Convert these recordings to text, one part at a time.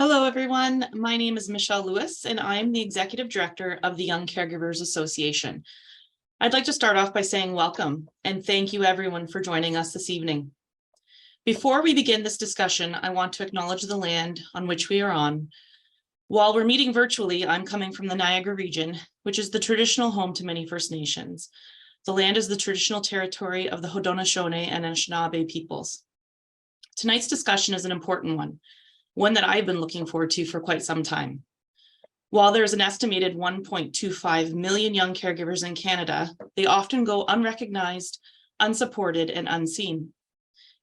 Hello, everyone. My name is Michelle Lewis, and I'm the Executive Director of the Young Caregivers Association. I'd like to start off by saying welcome and thank you, everyone, for joining us this evening. Before we begin this discussion, I want to acknowledge the land on which we are on. While we're meeting virtually, I'm coming from the Niagara region, which is the traditional home to many First Nations. The land is the traditional territory of the Haudenosaunee and Anishinaabe peoples. Tonight's discussion is an important one that I've been looking forward to for quite some time. While there's an estimated 1.25 million young caregivers in Canada, they often go unrecognized, unsupported, and unseen.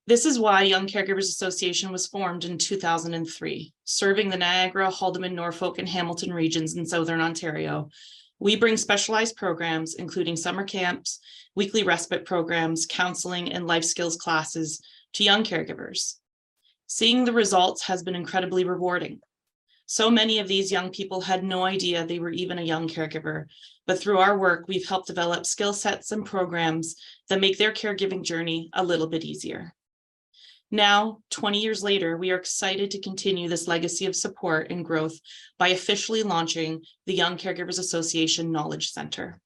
This is why Young Caregivers Association was formed in 2003, serving the Niagara, Haldimand, Norfolk, and Hamilton regions in Southern Ontario. We bring specialized programs, including summer camps, weekly respite programs, counseling, and life skills classes to young caregivers. Seeing the results has been incredibly rewarding. So many of these young people had no idea they were even a young caregiver, but through our work, we've helped develop skill sets and programs that make their caregiving journey a little bit easier. Now, 20 years later, we are excited to continue this legacy of support and growth by officially launching the Young Caregivers Association Knowledge Center.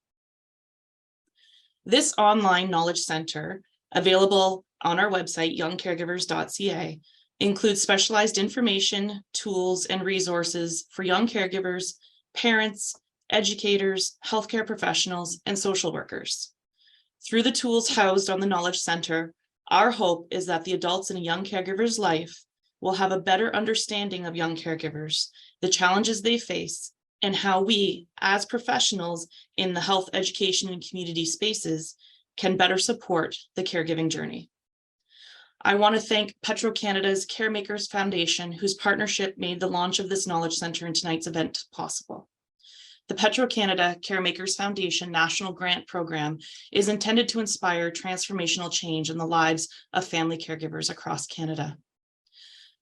This online knowledge center, available on our website, youngcaregivers.ca, includes specialized information, tools, and resources for young caregivers, parents, educators, healthcare professionals, and social workers. Through the tools housed on the Knowledge Center, our hope is that the adults in a young caregiver's life will have a better understanding of young caregivers, the challenges they face, and how we, as professionals in the health, education, and community spaces, can better support the caregiving journey. I want to thank Petro-Canada's Caremakers Foundation, whose partnership made the launch of this Knowledge Center and tonight's event possible. The Petro-Canada Caremakers Foundation National Grant Program is intended to inspire transformational change in the lives of family caregivers across Canada.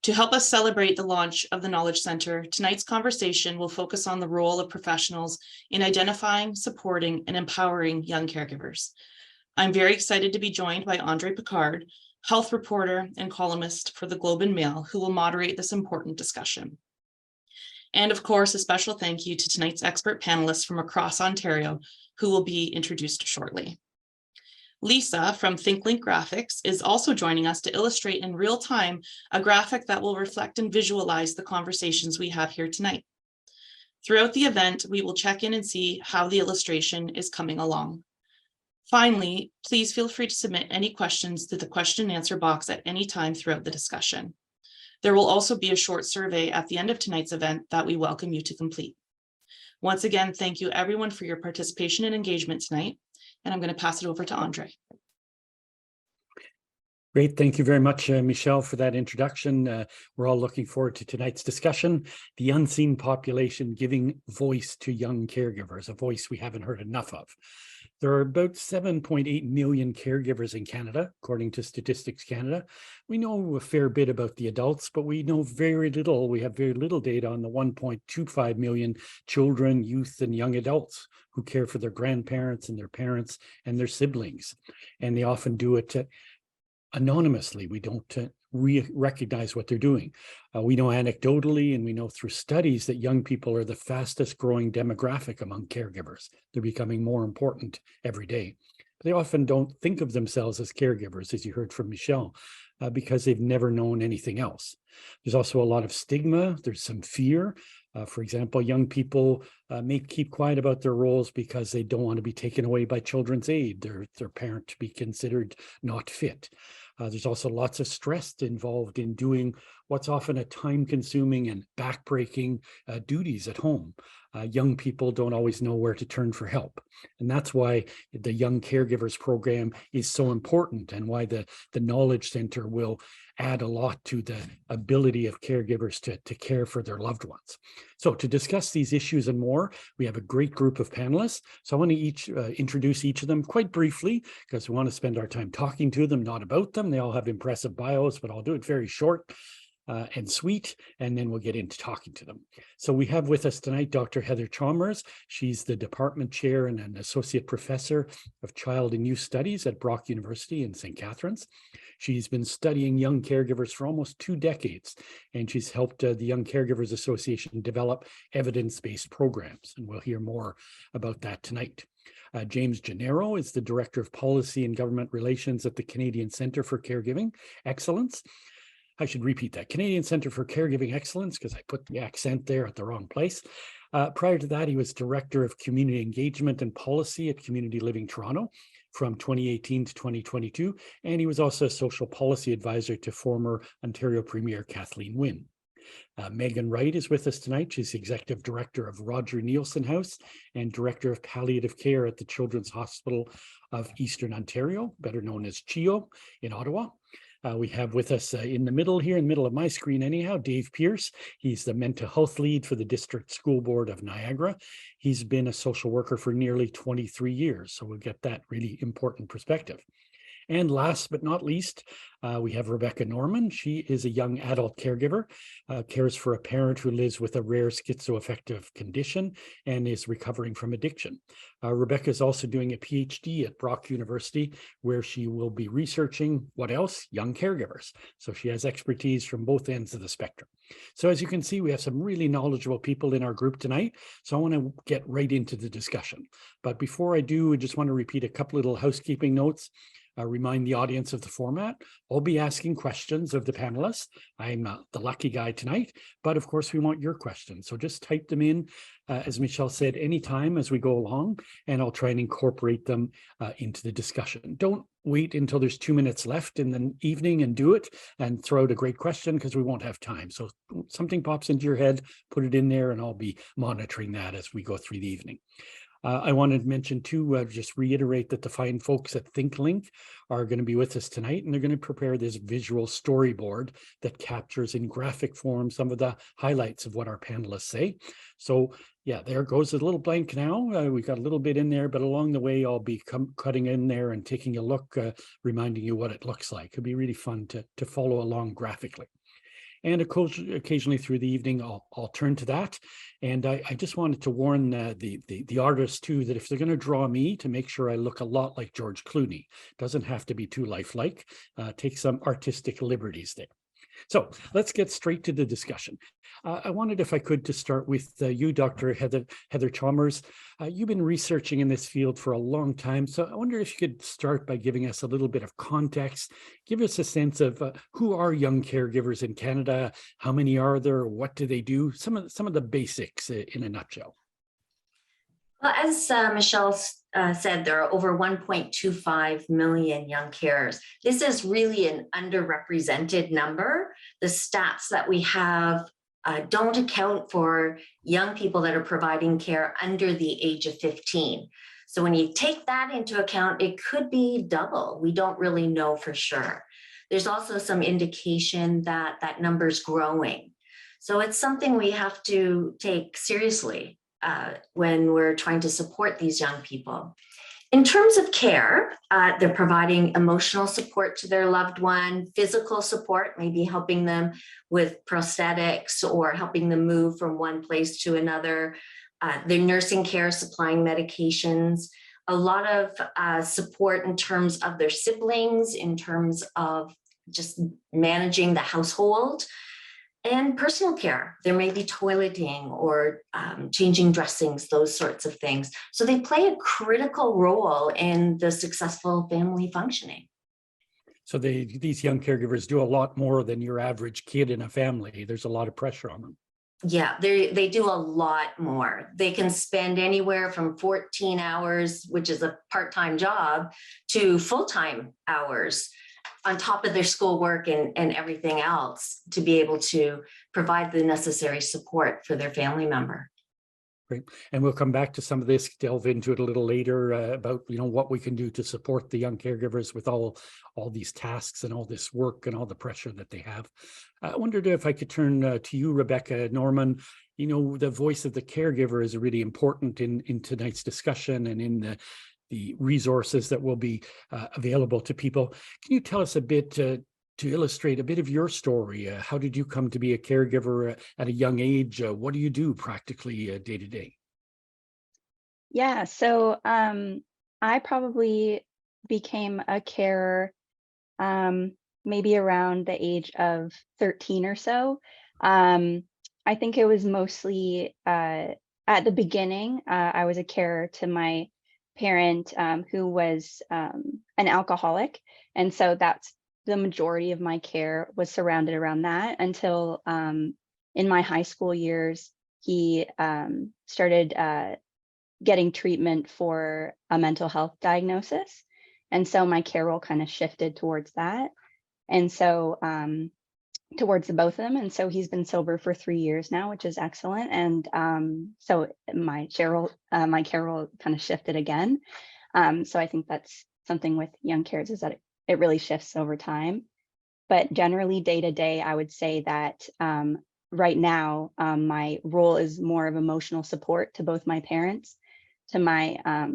To help us celebrate the launch of the Knowledge Center, tonight's conversation will focus on the role of professionals in identifying, supporting, and empowering young caregivers. I'm very excited to be joined by Andre Picard, health reporter and columnist for the Globe and Mail, who will moderate this important discussion. And of course, a special thank you to tonight's expert panelists from across Ontario, who will be introduced shortly. Lisa from ThinkLink Graphics is also joining us to illustrate in real time a graphic that will reflect and visualize the conversations we have here tonight. Throughout the event, we will check in and see how the illustration is coming along. Finally, please feel free to submit any questions to the question and answer box at any time throughout the discussion. There will also be a short survey at the end of tonight's event that we welcome you to complete. Once again, thank you everyone for your participation and engagement tonight, and I'm going to pass it over to Andre. Great. Thank you very much, Michelle, for that introduction. We're all looking forward to tonight's discussion, the unseen population giving voice to young caregivers, a voice we haven't heard enough of. There are about 7.8 million caregivers in Canada, according to Statistics Canada. We know a fair bit about the adults, but we know very little. We have very little data on the 1.25 million children, youth, and young adults who care for their grandparents and their parents and their siblings. And they often do it anonymously. We don't recognize what they're doing. We know anecdotally, and we know through studies, that young people are the fastest growing demographic among caregivers. They're becoming more important every day. But they often don't think of themselves as caregivers, as you heard from Michelle, because they've never known anything else. There's also a lot of stigma. There's some fear. For example, young people may keep quiet about their roles because they don't want to be taken away by children's aid, their parent to be considered not fit. There's also lots of stress involved in doing what's often a time-consuming and back-breaking duties at home. Young people don't always know where to turn for help. And that's why the Young Caregivers program is so important, and why the Knowledge Center will add a lot to the ability of caregivers to care for their loved ones. So to discuss these issues and more, we have a great group of panelists. So I want to introduce each of them quite briefly, because we want to spend our time talking to them, not about them. They all have impressive bios, but I'll do it very short and sweet, and then we'll get into talking to them. So we have with us tonight Dr. Heather Chalmers. She's the department chair and an associate professor of child and youth studies at Brock University in St. Catharines. She's been studying young caregivers for almost 2 decades, and she's helped the Young Caregivers Association develop evidence-based programs, and we'll hear more about that tonight. James Gennaro is the Director of Policy and Government Relations at the Canadian Centre for Caregiving Excellence. I should repeat that, Canadian Centre for Caregiving Excellence, because I put the accent there at the wrong place. Prior to that, he was Director of Community Engagement and Policy at Community Living Toronto from 2018 to 2022, and he was also a social policy advisor to former Ontario Premier Kathleen Wynne. Megan Wright is with us tonight. She's Executive Director of Roger Nielsen House and Director of Palliative Care at the Children's Hospital of Eastern Ontario, better known as CHEO in Ottawa. We have with us in the middle here, in the middle of my screen anyhow, Dave Pierce. He's the mental health lead for the District School Board of Niagara. He's been a social worker for nearly 23 years, so we'll get that really important perspective. And last but not least, we have Rebecca Norman. She is a young adult caregiver, cares for a parent who lives with a rare schizoaffective condition and is recovering from addiction. Rebecca is also doing a PhD at Brock University, where she will be researching what else? Young caregivers. So she has expertise from both ends of the spectrum. So as you can see, we have some really knowledgeable people in our group tonight. So I want to get right into the discussion. But before I do, I just want to repeat a couple little housekeeping notes. Remind the audience of the format. I'll be asking questions of the panelists. I'm the lucky guy tonight, but of course we want your questions. So just type them in, as Michelle said, anytime as we go along, and I'll try and incorporate them into the discussion. Don't wait until there's 2 minutes left in the evening and do it and throw out a great question, because we won't have time. So something pops into your head, put it in there, and I'll be monitoring that as we go through the evening. I wanted to mention too, just reiterate that the fine folks at ThinkLink are going to be with us tonight, and they're going to prepare this visual storyboard that captures in graphic form some of the highlights of what our panelists say. So yeah, there goes a little blank now. We've got a little bit in there, but along the way, I'll be cutting in there and taking a look, reminding you what it looks like. It'll be really fun to follow along graphically. And occasionally through the evening, I'll turn to that. And I just wanted to warn the artists too, that if they're going to draw me, to make sure I look a lot like George Clooney. Doesn't have to be too lifelike. Take some artistic liberties there. So let's get straight to the discussion. I wanted, if I could, to start with you, Dr. Heather Chalmers. You've been researching in this field for a long time, so I wonder if you could start by giving us a little bit of context. Give us a sense of who are young caregivers in Canada, how many are there, what do they do, some of the basics in a nutshell. Well, as Michelle said, there are over 1.25 million young carers. This is really an underrepresented number. The stats that we have don't account for young people that are providing care under the age of 15. So when you take that into account, it could be double. We don't really know for sure. There's also some indication that that number's growing. So it's something we have to take seriously when we're trying to support these young people. In terms of care, they're providing emotional support to their loved one, physical support, maybe helping them with prosthetics or helping them move from one place to another. They're nursing care, supplying medications, a lot of support in terms of their siblings, in terms of just managing the household. And personal care, there may be toileting or changing dressings, those sorts of things. So they play a critical role in the successful family functioning. So these young caregivers do a lot more than your average kid in a family. There's a lot of pressure on them. Yeah, they do a lot more. They can spend anywhere from 14 hours, which is a part-time job, to full-time hours on top of their schoolwork and everything else to be able to provide the necessary support for their family member. Great. And we'll come back to some of this, delve into it a little later about, what we can do to support the young caregivers with all these tasks and all this work and all the pressure that they have. I wondered if I could turn to you, Rebecca Norman. The voice of the caregiver is really important in tonight's discussion and in the resources that will be available to people. Can you tell us a bit to illustrate a bit of your story? How did you come to be a caregiver at a young age? What do you do practically day to day? Yeah, so I probably became a carer maybe around the age of 13 or so. I think it was mostly at the beginning, I was a carer to my parent who was an alcoholic. And so that's the majority of my care was surrounded around that until in my high school years, he started getting treatment for a mental health diagnosis. And so my care role kind of shifted towards that. And so towards the both of them. And so he's been sober for 3 years now, which is excellent. And so my care role kind of shifted again. So I think that's something with young carers is that it really shifts over time. But generally day to day, I would say that right now, my role is more of emotional support to both my parents, to my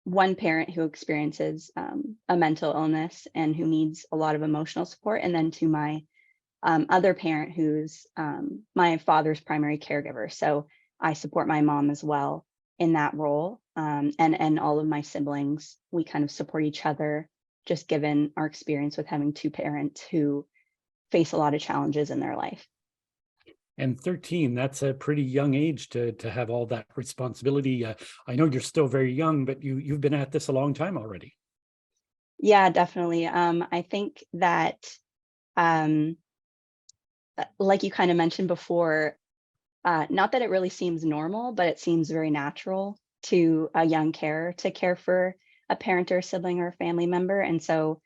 one parent who experiences a mental illness and who needs a lot of emotional support, and then to my other parent who's my father's primary caregiver. So I support my mom as well in that role. And all of my siblings, we kind of support each other, just given our experience with having two parents who face a lot of challenges in their life. And 13, that's a pretty young age to have all that responsibility. I know you're still very young, but you've been at this a long time already. Yeah, definitely. I think that like you kind of mentioned before, not that it really seems normal, but it seems very natural to a young carer to care for a parent or a sibling or a family member. And so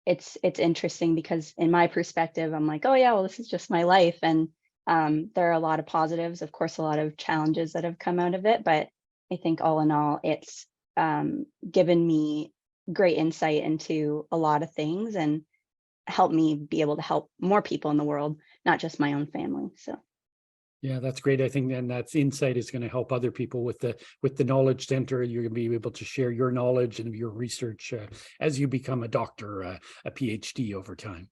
it's interesting because in my perspective, I'm like, oh yeah, well, this is just my life. And there are a lot of positives, of course, a lot of challenges that have come out of it. But I think all in all, it's given me great insight into a lot of things and helped me be able to help more people in the world, not just my own family. So yeah, that's great. I think, and that's insight is going to help other people with the knowledge center. You're going to be able to share your knowledge and your research as you become a doctor, a PhD over time.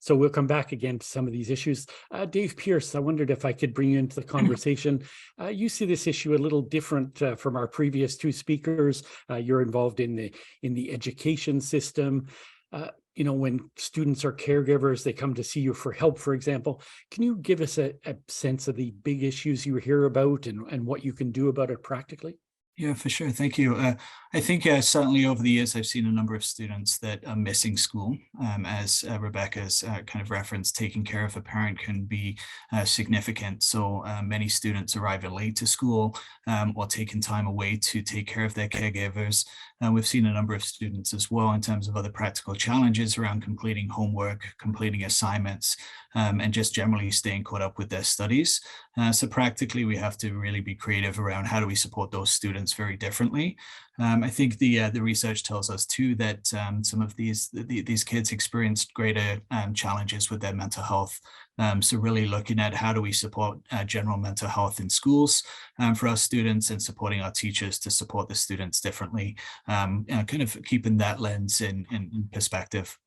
So we'll come back again to some of these issues. Dave Pierce, I wondered if I could bring you into the conversation. You see this issue a little different from our previous two speakers. You're involved in the education system. You know, when students are caregivers, they come to see you for help, for example. Can you give us a sense of the big issues you hear about and what you can do about it practically? Yeah, for sure. Thank you. I think certainly over the years, I've seen a number of students that are missing school. As Rebecca's kind of referenced, taking care of a parent can be significant. So many students arrive late to school or taking time away to take care of their caregivers. We've seen a number of students as well in terms of other practical challenges around completing homework, completing assignments, and just generally staying caught up with their studies. So practically, we have to really be creative around how do we support those students very differently. I think the research tells us too that some of these kids experienced greater challenges with their mental health. So really looking at how do we support general mental health in schools for our students and supporting our teachers to support the students differently, kind of keeping that lens in perspective.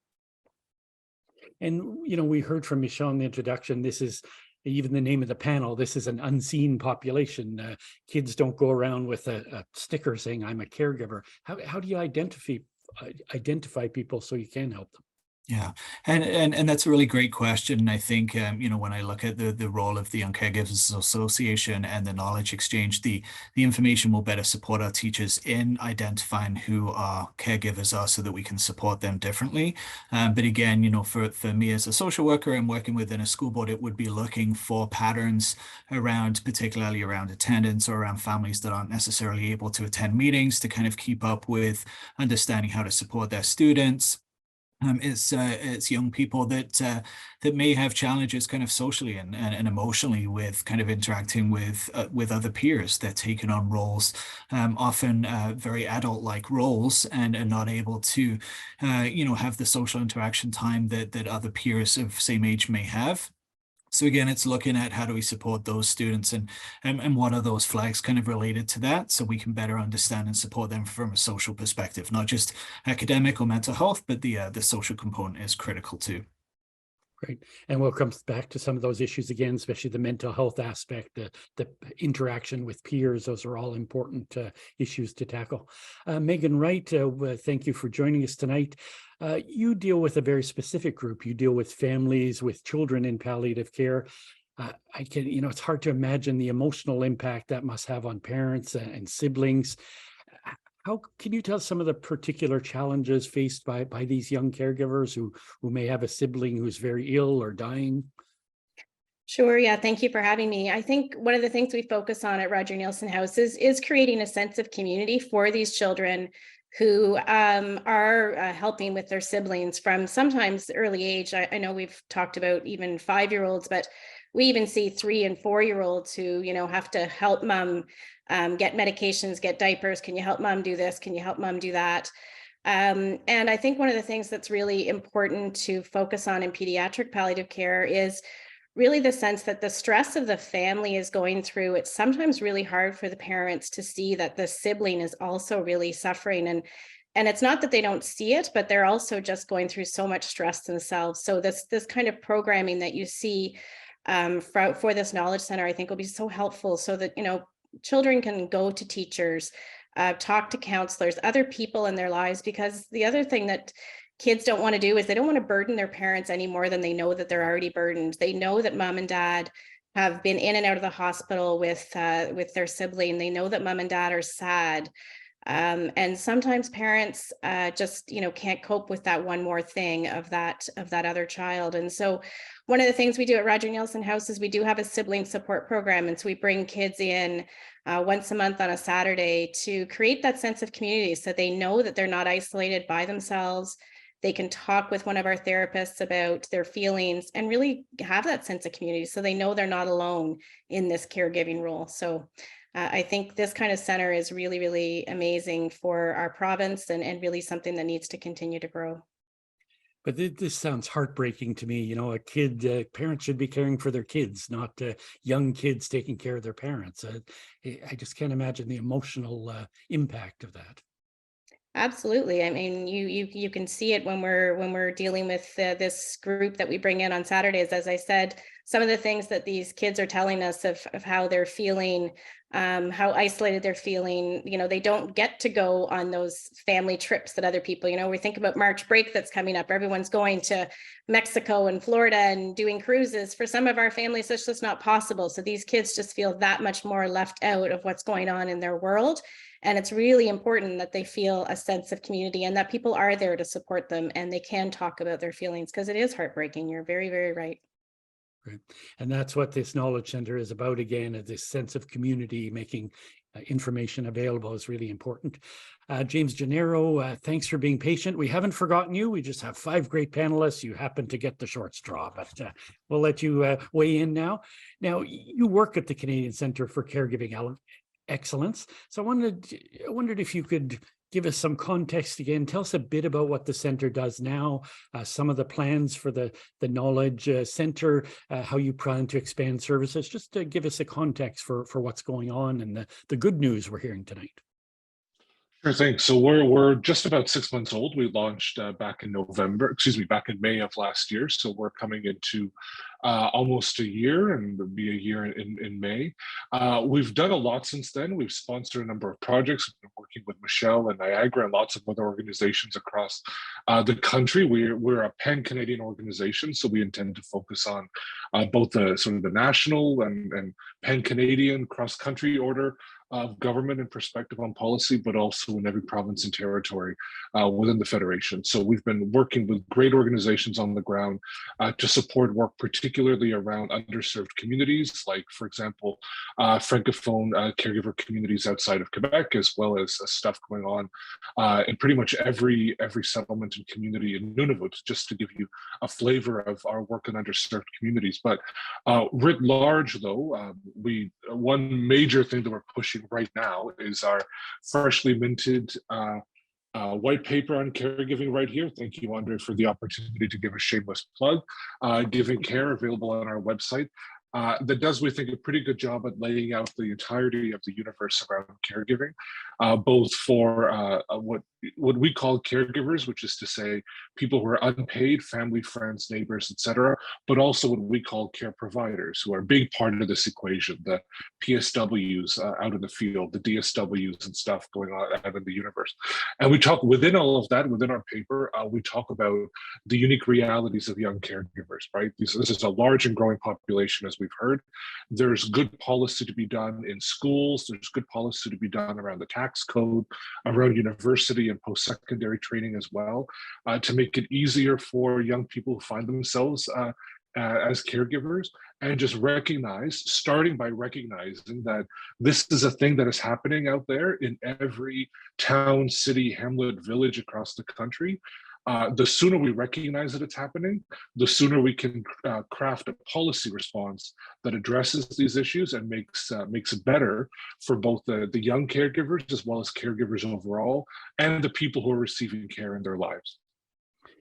And, you know, we heard from Michelle in the introduction, this is even the name of the panel, this is an unseen population. Kids don't go around with a sticker saying, I'm a caregiver. How do you identify people so you can help them? Yeah, and that's a really great question. I think you know, when I look at the role of the Young Caregivers Association and the knowledge exchange, the information will better support our teachers in identifying who our caregivers are, so that we can support them differently. But again, you know, for me as a social worker and working within a school board, it would be looking for patterns around, particularly around attendance or around families that aren't necessarily able to attend meetings, to kind of keep up with understanding how to support their students. It's young people that may have challenges kind of socially and emotionally with kind of interacting with other peers. They're taking on roles, often very adult-like roles, and are not able to, you know, have the social interaction time that other peers of same age may have. So again, it's looking at how do we support those students and what are those flags kind of related to that, so we can better understand and support them from a social perspective, not just academic or mental health, but the social component is critical too. Great. And we'll come back to some of those issues again, especially the mental health aspect, the interaction with peers. Those are all important issues to tackle. Megan Wright, thank you for joining us tonight. You deal with a very specific group. You deal with families with children in palliative care. It's hard to imagine the emotional impact that must have on parents and siblings. How can you tell some of the particular challenges faced by these young caregivers who may have a sibling who's very ill or dying? Sure. Yeah. Thank you for having me. I think one of the things we focus on at Roger Neilson House is creating a sense of community for these children who are helping with their siblings from sometimes early age. I know we've talked about even 5-year-olds, but we even see 3 and 4-year-olds who, have to help mom get medications, get diapers. Can you help mom do this? Can you help mom do that? And I think one of the things that's really important to focus on in pediatric palliative care is really the sense that the stress of the family is going through. It's sometimes really hard for the parents to see that the sibling is also really suffering. And it's not that they don't see it, but they're also just going through so much stress themselves. So this kind of programming that you see for this knowledge center, I think will be so helpful so that, children can go to teachers, talk to counselors, other people in their lives, because the other thing that kids don't want to do is they don't want to burden their parents any more than they know that they're already burdened. They know that mom and dad have been in and out of the hospital with their sibling. They know that mom and dad are sad. And sometimes parents just, can't cope with that one more thing of that other child. And so one of the things we do at Roger Neilson House is we do have a sibling support program. And so we bring kids in once a month on a Saturday to create that sense of community so they know that they're not isolated by themselves. They can talk with one of our therapists about their feelings and really have that sense of community so they know they're not alone in this caregiving role. So I think this kind of center is really, really amazing for our province and really something that needs to continue to grow. But this sounds heartbreaking to me. Parents should be caring for their kids, not young kids taking care of their parents. I just can't imagine the emotional impact of that. Absolutely. I mean, you can see it when we're dealing with this group that we bring in on Saturdays. As I said, some of the things that these kids are telling us of how they're feeling, how isolated they're feeling. They don't get to go on those family trips that other people. We think about March break that's coming up. Everyone's going to Mexico and Florida and doing cruises. For some of our families, it's just not possible. So these kids just feel that much more left out of what's going on in their world. And it's really important that they feel a sense of community and that people are there to support them and they can talk about their feelings, because it is heartbreaking. You're very, very right. Right. And that's what this Knowledge Center is about, again, this sense of community, making information available is really important. James Gennaro, thanks for being patient. We haven't forgotten you. We just have 5 great panelists. You happen to get the short straw, but we'll let you weigh in now. Now, you work at the Canadian Centre for Caregiving Excellence. So I wondered if you could give us some context again. Tell us a bit about what the center does now, some of the plans for the Knowledge Center, how you plan to expand services. Just to give us a context for what's going on and the good news we're hearing tonight. Sure thing. So we're just about 6 months old. We launched back in May of last year. So we're coming into almost a year, and it'll be a year in May. We've done a lot since then. We've sponsored a number of projects. We've been working with Michelle and Niagara and lots of other organizations across the country. We're a pan-Canadian organization, so we intend to focus on both the sort of the national and pan-Canadian cross-country order of government and perspective on policy, but also in every province and territory within the Federation. So we've been working with great organizations on the ground to support work, particularly around underserved communities, like, for example, Francophone caregiver communities outside of Quebec, as well as stuff going on in pretty much every settlement and community in Nunavut, just to give you a flavor of our work in underserved communities. But writ large, though, one major thing that we're pushing right now is our freshly minted white paper on caregiving right here. Thank you, Andre, for the opportunity to give a shameless plug. Giving Care, available on our website. that does, we think, a pretty good job at laying out the entirety of the universe around caregiving, both for what we call caregivers, which is to say people who are unpaid, family, friends, neighbors, etc., but also what we call care providers, who are a big part of this equation, the PSWs out in the field, the DSWs and stuff going on out in the universe. And we talk within all of that, within our paper, we talk about the unique realities of young caregivers, right? This is a large and growing population, as we've heard. There's good policy to be done in schools. There's good policy to be done around the tax code, around university and post-secondary training as well, to make it easier for young people who find themselves as caregivers, and just starting by recognizing that this is a thing that is happening out there in every town, city, hamlet, village across the country. The sooner we recognize that it's happening, the sooner we can craft a policy response that addresses these issues and makes it better for both the young caregivers as well as caregivers overall, and the people who are receiving care in their lives.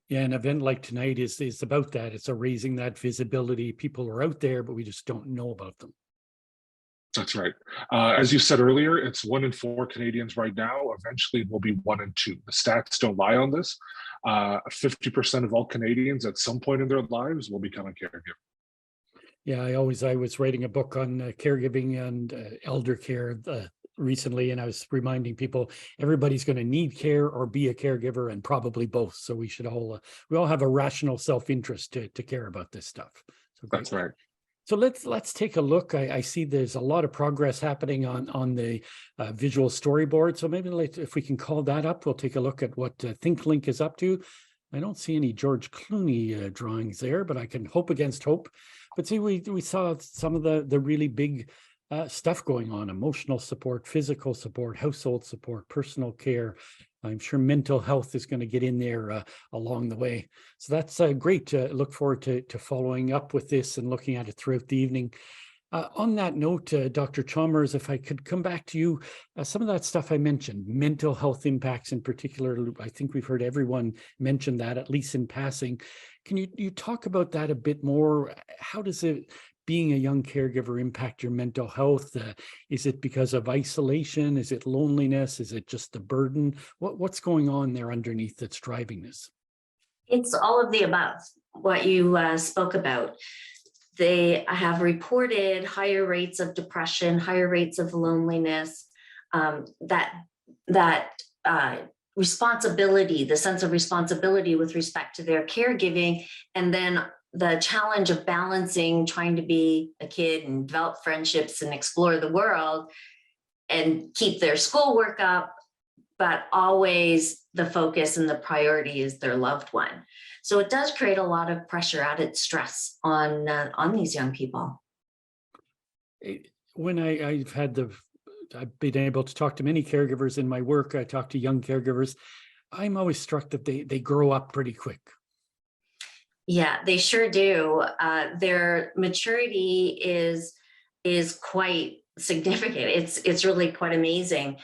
Yeah, an event like tonight is about that. It's raising that visibility. People are out there, but we just don't know about them. That's right. As you said earlier, it's 1 in 4 Canadians right now. Eventually, it will be 1 in 2. The stats don't lie on this. 50% of all Canadians at some point in their lives will become a caregiver. Yeah, I was writing a book on caregiving and elder care recently, and I was reminding people everybody's going to need care or be a caregiver, and probably both. So we should all have a rational self-interest to care about this stuff. So great. That's right. So let's take a look. I see there's a lot of progress happening on the visual storyboard. So maybe if we can call that up, we'll take a look at what ThinkLink is up to. I don't see any George Clooney drawings there, but I can hope against hope. But see, we saw some of the really big stuff going on: emotional support, physical support, household support, personal care. I'm sure mental health is going to get in there along the way. So that's great. Look forward to following up with this and looking at it throughout the evening. On that note, Dr. Chalmers, if I could come back to you, some of that stuff I mentioned, mental health impacts in particular, I think we've heard everyone mention that, at least in passing. Can you talk about that a bit more? How does being a young caregiver impact your mental health? Is it because of isolation? Is it loneliness? Is it just the burden? What's going on there underneath that's driving this? It's all of the above, what you spoke about. They have reported higher rates of depression, higher rates of loneliness, that responsibility, the sense of responsibility with respect to their caregiving, and then the challenge of balancing trying to be a kid and develop friendships and explore the world and keep their schoolwork up, but always the focus and the priority is their loved one. So it does create a lot of pressure, added stress on these young people. When I've been able to talk to many caregivers in my work, I talk to young caregivers, I'm always struck that they grow up pretty quick. Yeah, they sure do. Their maturity is quite significant. It's really quite amazing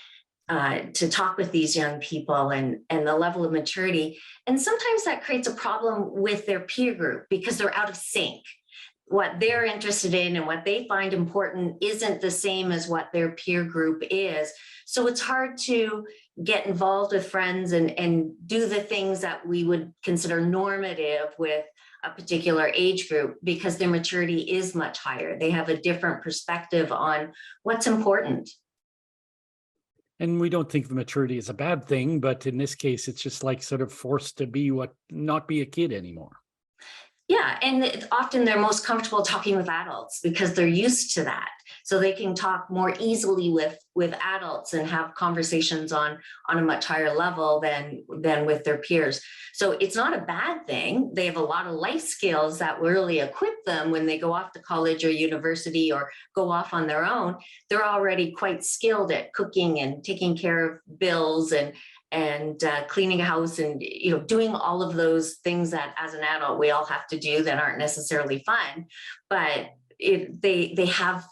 to talk with these young people and the level of maturity. And sometimes that creates a problem with their peer group because they're out of sync. What they're interested in and what they find important isn't the same as what their peer group is. So it's hard to get involved with friends and do the things that we would consider normative with a particular age group because their maturity is much higher. They have a different perspective on what's important. And we don't think the maturity is a bad thing, but in this case, it's just like sort of forced to not be a kid anymore. Yeah, and often they're most comfortable talking with adults because they're used to that. So they can talk more easily with adults and have conversations on a much higher level than with their peers. So it's not a bad thing. They have a lot of life skills that really equip them when they go off to college or university or go off on their own. They're already quite skilled at cooking and taking care of bills and cleaning a house and doing all of those things that as an adult we all have to do that aren't necessarily fun, but they have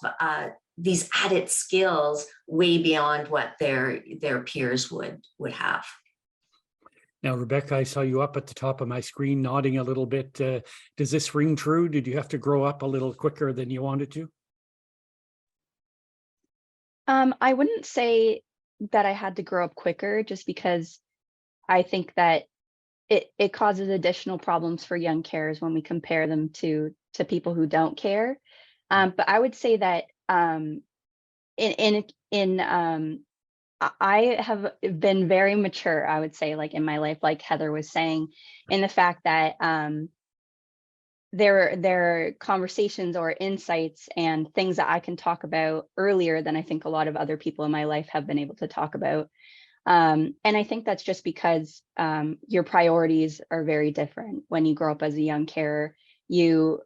these added skills way beyond what their peers would have. Now, Rebecca, I saw you up at the top of my screen nodding a little bit. Does this ring true? Did you have to grow up a little quicker than you wanted to? I wouldn't say that I had to grow up quicker, just because I think that it causes additional problems for young carers when we compare them to people who don't care. But I would say that I have been very mature, I would say, like in my life, like Heather was saying, in the fact that there are conversations or insights and things that I can talk about earlier than I think a lot of other people in my life have been able to talk about. And I think that's just because your priorities are very different. When you grow up as a young carer, you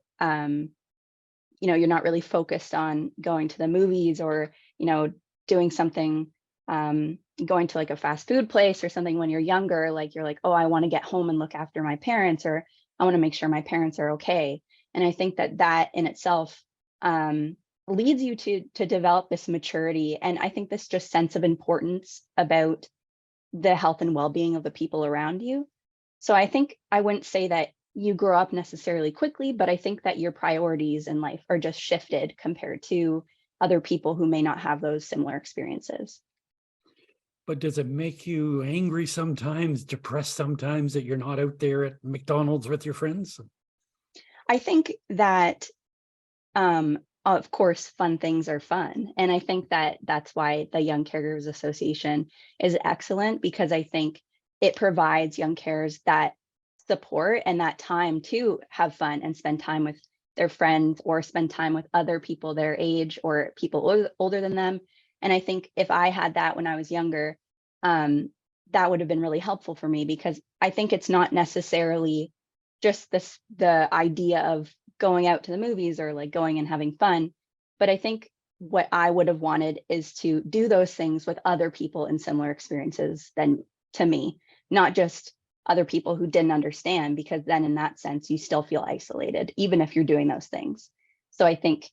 you're not really focused on going to the movies or, doing something, going to like a fast food place or something. When you're younger, like you're like, oh, I want to get home and look after my parents, or I want to make sure my parents are okay. And I think that in itself leads you to develop this maturity. And I think this just sense of importance about the health and well-being of the people around you. So I think I wouldn't say that you grow up necessarily quickly, but I think that your priorities in life are just shifted compared to other people who may not have those similar experiences. But does it make you angry sometimes, depressed sometimes that you're not out there at McDonald's with your friends? I think that, of course, fun things are fun. And I think that that's why the Young Caregivers Association is excellent, because I think it provides young carers that support and that time to have fun and spend time with their friends or spend time with other people their age or people older than them. And I think if I had that when I was younger, that would have been really helpful for me, because I think it's not necessarily just the idea of going out to the movies or like going and having fun. But I think what I would have wanted is to do those things with other people in similar experiences than to me, not just other people who didn't understand, because then in that sense, you still feel isolated, even if you're doing those things. So I think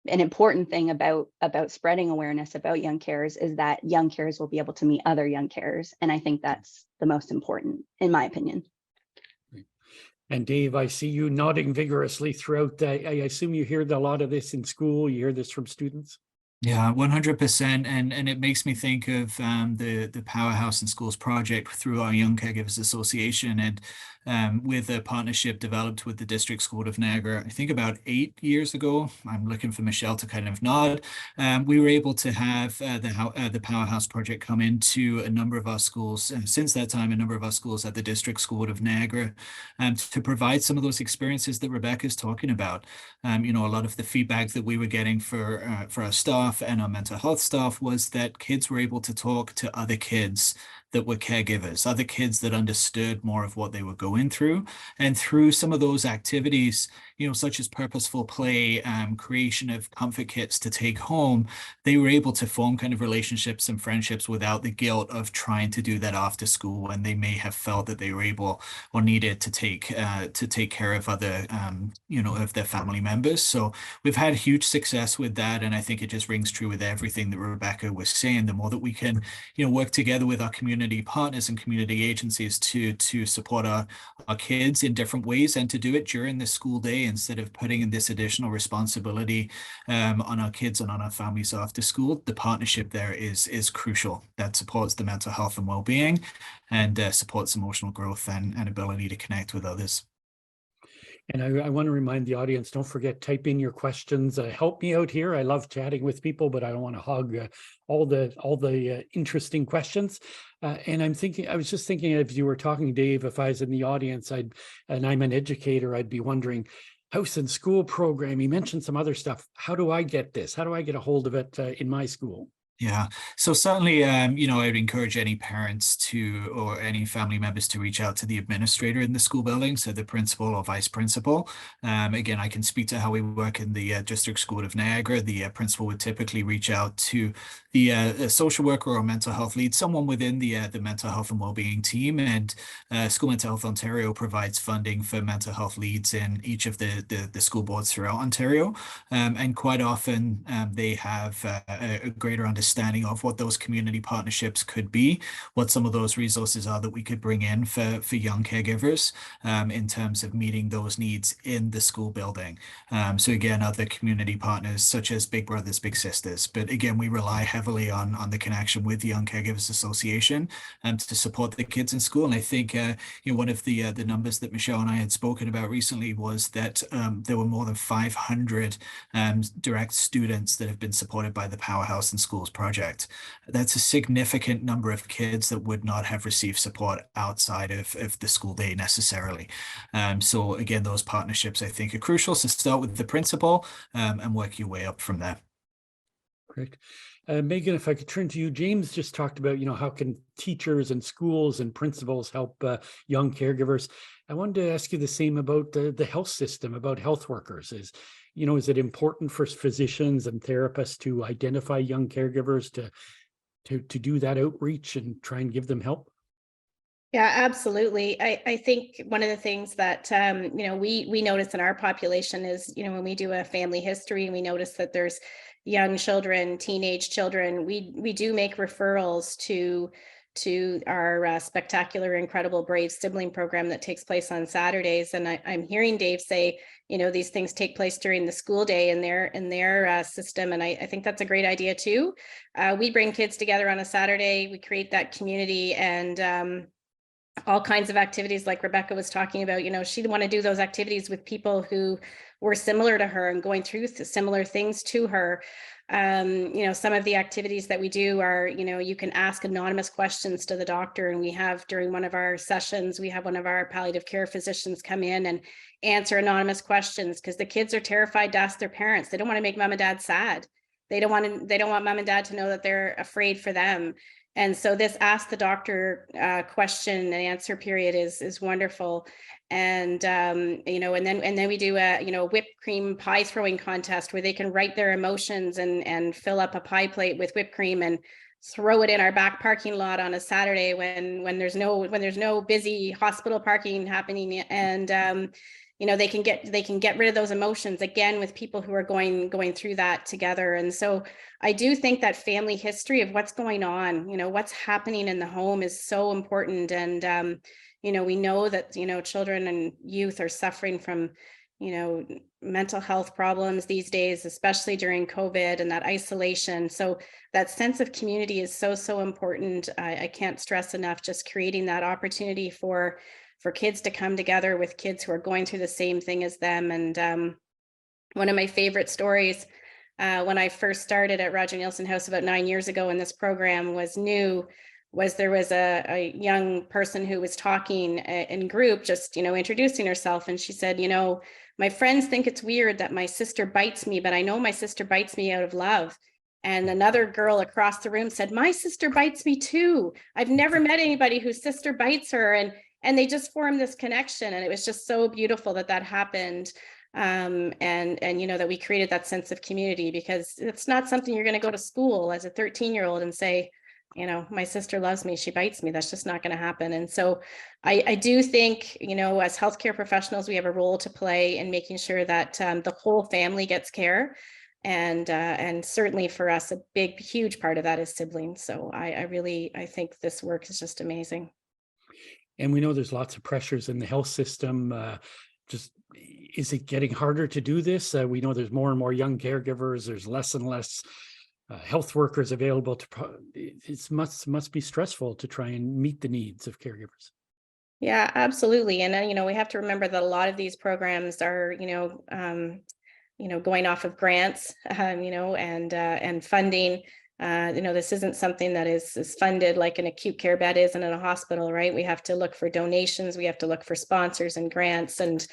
an important thing about spreading awareness about young carers is that young carers will be able to meet other young carers. And I think that's the most important, in my opinion. And Dave, I see you nodding vigorously throughout. I assume you hear a lot of this in school. You hear this from students? Yeah, 100%. And it makes me think of the Powerhouse in Schools project through our Young Caregivers Association, and with a partnership developed with the District School of Niagara, I think about 8 years ago. I'm looking for Michelle to kind of nod. We were able to have the Powerhouse project come into a number of our schools, and since that time, a number of our schools at the District School of Niagara, to provide some of those experiences that Rebecca's talking about. A lot of the feedback that we were getting for our staff and our mental health staff was that kids were able to talk to other kids that were caregivers, other kids that understood more of what they were going through. And through some of those activities, such as purposeful play, creation of comfort kits to take home, they were able to form kind of relationships and friendships without the guilt of trying to do that after school, when they may have felt that they were able or needed to take care of other, of their family members. So we've had huge success with that. And I think it just rings true with everything that Rebecca was saying. The more that we can, work together with our community partners and community agencies to support our kids in different ways, and to do it during the school day instead of putting in this additional responsibility on our kids and on our families after school. The partnership there is crucial. That supports the mental health and well-being, and supports emotional growth and ability to connect with others. And I want to remind the audience, don't forget, type in your questions. Help me out here. I love chatting with people, but I don't want to hog all the interesting questions. And I was just thinking, as you were talking, Dave, if I was in the audience, and I'm an educator, I'd be wondering, house and school program, you mentioned some other stuff. How do I get this? How do I get a hold of it in my school? Yeah, so certainly, I would encourage any parents or any family members to reach out to the administrator in the school building, so the principal or vice principal. Again, I can speak to how we work in the District School of Niagara. The principal would typically reach out to the social worker or mental health lead, someone within the mental health and wellbeing team. And School Mental Health Ontario provides funding for mental health leads in each of the school boards throughout Ontario. And quite often they have a greater understanding understanding of what those community partnerships could be, what some of those resources are that we could bring in for young caregivers in terms of meeting those needs in the school building. So again, other community partners such as Big Brothers Big Sisters, but again, we rely heavily on the connection with the Young Caregivers Association to support the kids in school. And I think one of the numbers that Michelle and I had spoken about recently was that there were more than 500 direct students that have been supported by the Powerhouse in Schools project. That's a significant number of kids that would not have received support outside of the school day necessarily. So again, those partnerships I think are crucial. So start with the principal and work your way up from there. Great. Megan, if I could turn to you, James just talked about, how can teachers and schools and principals help young caregivers. I wanted to ask you the same about the health system, about health workers. Is it important for physicians and therapists to identify young caregivers to do that outreach and try and give them help? Yeah, absolutely. I think one of the things that, we notice in our population is, when we do a family history and we notice that there's young children, teenage children, we do make referrals to our spectacular, incredible, brave sibling program that takes place on Saturdays. And I'm hearing Dave say, these things take place during the school day in their system. And I think that's a great idea too. We bring kids together on a Saturday, we create that community, and all kinds of activities like Rebecca was talking about. She'd want to do those activities with people who were similar to her and going through similar things to her. Some of the activities that we do are, you can ask anonymous questions to the doctor, and we have during one of our sessions, we have one of our palliative care physicians come in and answer anonymous questions because the kids are terrified to ask their parents. They don't want to make mom and dad sad. They don't want mom and dad to know that they're afraid for them. And so this ask the doctor question and answer period is wonderful. And and then we do a whipped cream pie throwing contest where they can write their emotions and fill up a pie plate with whipped cream and throw it in our back parking lot on a Saturday when there's no busy hospital parking happening. And they can get rid of those emotions again with people who are going through that together. And so I do think that family history of what's going on, what's happening in the home is so important. And we know that children and youth are suffering from mental health problems these days, especially during COVID and that isolation. So that sense of community is so important. I can't stress enough just creating that opportunity for kids to come together with kids who are going through the same thing as them. And one of my favorite stories when I first started at Roger Neilson House about 9 years ago, and this program was new, was there was a young person who was talking in group, just, introducing herself. And she said, my friends think it's weird that my sister bites me, but I know my sister bites me out of love. And another girl across the room said, my sister bites me too. I've never met anybody whose sister bites her. And they just formed this connection. And it was just so beautiful that happened. And that we created that sense of community, because it's not something you're going to go to school as a 13-year-old and say, my sister loves me, she bites me. That's just not going to happen. And so I do think, as healthcare professionals, we have a role to play in making sure that the whole family gets care. And certainly for us, a huge part of that is siblings. So I think this work is just amazing. And we know there's lots of pressures in the health system. Is it getting harder to do this? We know there's more and more young caregivers. There's less and less health workers available it must be stressful to try and meet the needs of caregivers. Yeah, absolutely. And we have to remember that a lot of these programs are going off of grants, and funding. This isn't something that is funded like an acute care bed isn't in a hospital, right? We have to look for donations. We have to look for sponsors and grants. And,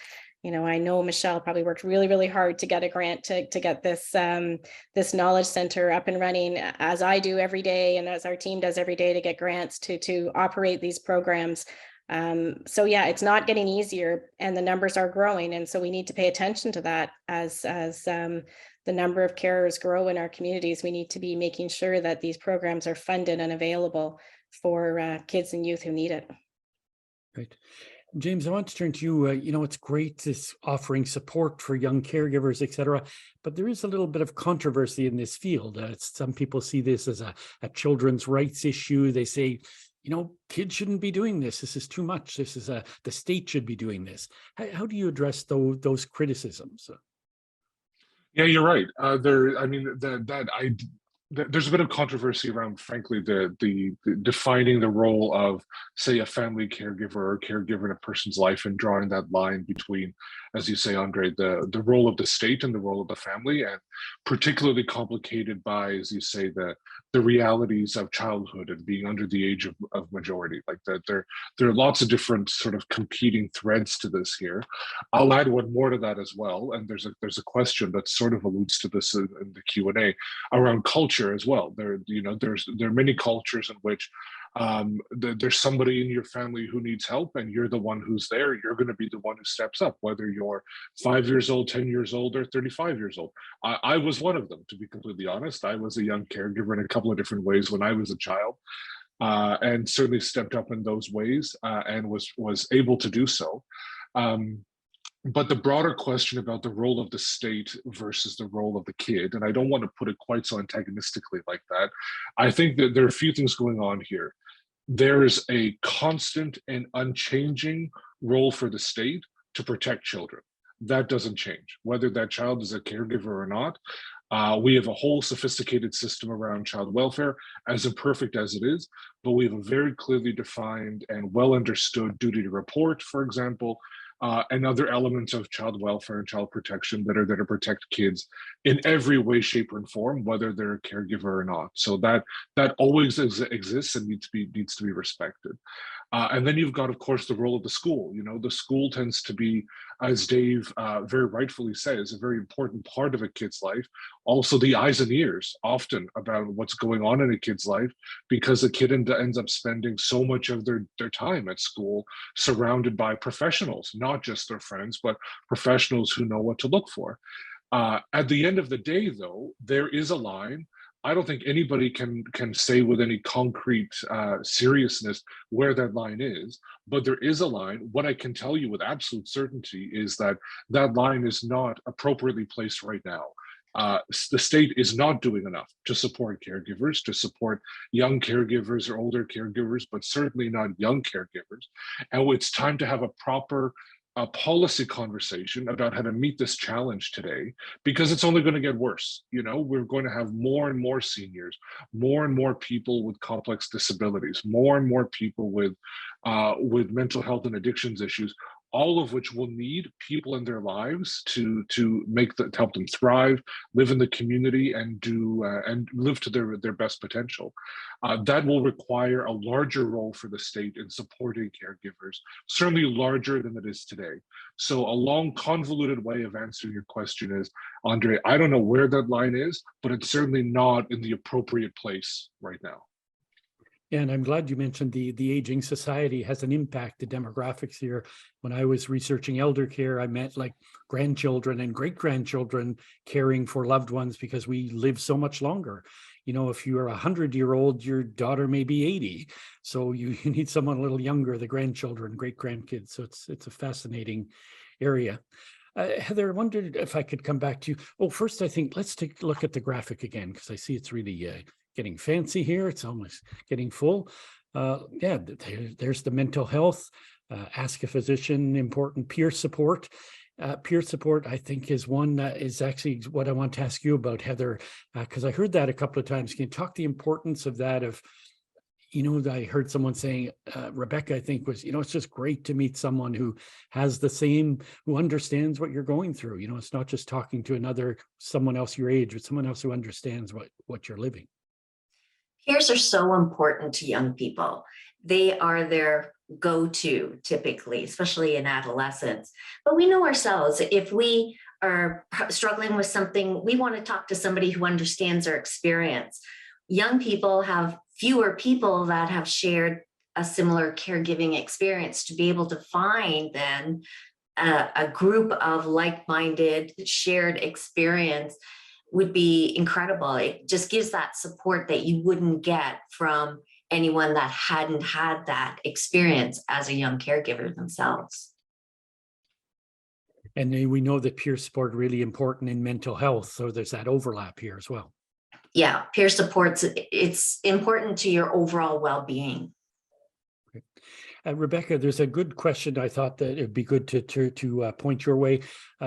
I know Michelle probably worked really, really hard to get a grant to get this knowledge center up and running, as I do every day, and as our team does every day, to get grants to operate these programs. So yeah, it's not getting easier, and the numbers are growing. And so we need to pay attention to that as the number of carers grow in our communities. We need to be making sure that these programs are funded and available for kids and youth who need it. Right. James, I want to turn to you. It's great this offering support for young caregivers, et cetera, but there is a little bit of controversy in this field. Some people see this as a children's rights issue. They say, kids shouldn't be doing this. This is too much. This is the state should be doing this. How do you address those criticisms? Yeah, you're right. There's a bit of controversy around, frankly, the defining the role of, say, a family caregiver or caregiver in a person's life, and drawing that line between, as you say, Andre, the role of the state and the role of the family, and particularly complicated by, as you say, the realities of childhood and being under the age of majority. Like that, there are lots of different sort of competing threads to this here. I'll add one more to that as well, and there's a question that sort of alludes to this in the Q&A around culture as well. There are many cultures in which there's somebody in your family who needs help, and you're the one who's there. You're going to be the one who steps up, whether you're 5 years old, 10 years old, or 35 years old. I was one of them, to be completely honest. I was a young caregiver in a couple of different ways when I was a child, and certainly stepped up in those ways, and was able to do so. But the broader question about the role of the state versus the role of the kid, and I don't want to put it quite so antagonistically like that. I think that there are a few things going on here. There's a constant and unchanging role for the state to protect children. That doesn't change, whether that child is a caregiver or not. We have a whole sophisticated system around child welfare, as imperfect as it is, but we have a very clearly defined and well understood duty to report, for example, and other elements of child welfare and child protection that are there to protect kids in every way, shape, or form, whether they're a caregiver or not. So that always exists and needs to be respected. And then you've got, of course, the role of the school. The school tends to be, as Dave very rightfully says, a very important part of a kid's life. Also, the eyes and ears often about what's going on in a kid's life, because a kid ends up spending so much of their time at school surrounded by professionals, not just their friends, but professionals who know what to look for. At the end of the day, though, there is a line. I don't think anybody can say with any concrete seriousness where that line is, but there is a line. What I can tell you with absolute certainty is that that line is not appropriately placed right now. The state is not doing enough to support caregivers, to support young caregivers or older caregivers, but certainly not young caregivers. And it's time to have a proper policy conversation about how to meet this challenge today, because it's only going to get worse. We're going to have more and more seniors, more and more people with complex disabilities, more and more people with mental health and addictions issues, all of which will need people in their lives to help them thrive, live in the community, and live to their best potential. That will require a larger role for the state in supporting caregivers, certainly larger than it is today. So a long, convoluted way of answering your question is, Andre, I don't know where that line is, but it's certainly not in the appropriate place right now. Yeah, and I'm glad you mentioned the aging society has an impact, the demographics here. When I was researching elder care, I met like grandchildren and great-grandchildren caring for loved ones because we live so much longer. If you're 100-year-old, your daughter may be 80. So you need someone a little younger, the grandchildren, great-grandkids. So it's a fascinating area. Heather, I wondered if I could come back to you. Oh, first, I think let's take a look at the graphic again, because I see it's really getting fancy here. It's almost getting full. There's the mental health, ask a physician, important peer support. Peer support, I think, is one that is actually what I want to ask you about, Heather, because I heard that a couple of times. Can you talk the importance of that? I heard someone saying, Rebecca, I think was, it's just great to meet someone who has who understands what you're going through. It's not just talking to someone else your age, but someone else who understands what you're living. Peers are so important to young people. They are their go-to typically, especially in adolescence. But we know ourselves, if we are struggling with something, we want to talk to somebody who understands our experience. Young people have fewer people that have shared a similar caregiving experience to be able to find then a group of like-minded shared experience would be incredible. It just gives that support that you wouldn't get from anyone that hadn't had that experience as a young caregiver themselves. And then we know that peer support really important in mental health. So there's that overlap here as well. Yeah, peer supports, it's important to your overall well-being. Rebecca, there's a good question. I thought that it'd be good to point your way.